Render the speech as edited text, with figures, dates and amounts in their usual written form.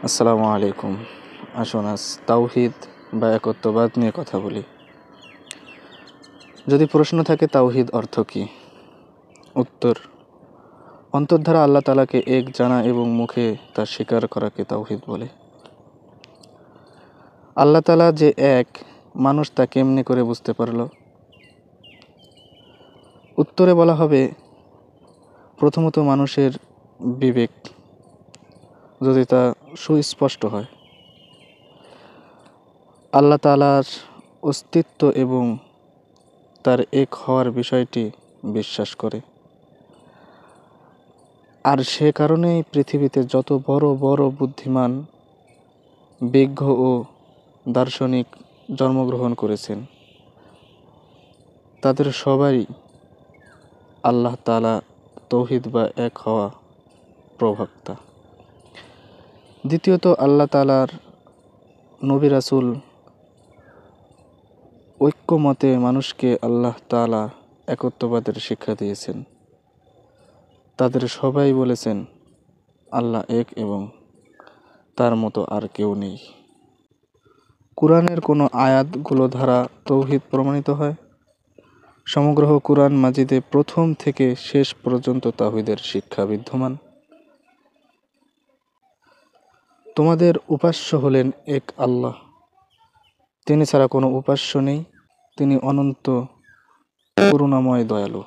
আসসালামু আলাইকুম। আসুন আজ তাওহীদ বা একত্ববাদ নিয়ে কথা বলি। যদি প্রশ্ন থাকে তাওহীদ অর্থ কী? উত্তর: অন্তর দ্বারা আল্লাহ তাআলাকে এক জানা এবং মুখে তা স্বীকার করাকে তাওহীদ বলে। আল্লাহ তাআলা যে এক, মানুষ তা কেমনে করে বুঝতে পারল? উত্তরে বলা হবে, প্রথমত মানুষের বিবেক যদি তা সুস্পষ্ট হয়, আল্লাহ তাআলার অস্তিত্ব এবং তার এক হওয়ার বিষয়টি বিশ্বাস করে, আর সে কারণেই পৃথিবীতে যত বড় বড় বুদ্ধিমান, বিজ্ঞ ও দার্শনিক জন্মগ্রহণ করেছেন, তাদের সবাই আল্লাহ তাআলা তাওহীদ বা এক হওয়া প্রবক্তা। দ্বিতীয়ত, আল্লাহ তাআলার নবী রাসূল ঐক্যমতে মানুষকে আল্লাহ তাআলা একত্ববাদের শিক্ষা দিয়েছেন। তাদের সবাই বলেছেন আল্লাহ এক এবং তার মতো আর কেউ নেই। কুরআনের কোনো আয়াতগুলো দ্বারা তাওহীদ প্রমাণিত হয়? সমগ্র কুরআন মাজিদে প্রথম থেকে শেষ পর্যন্ত তাওহীদের শিক্ষা বিদ্যমান। তোমাদের উপাস্য হলেন এক আল্লাহ, তিনি ছাড়া কোনো উপাস্য নেই, তিনি অনন্ত করুণাময় দয়ালু।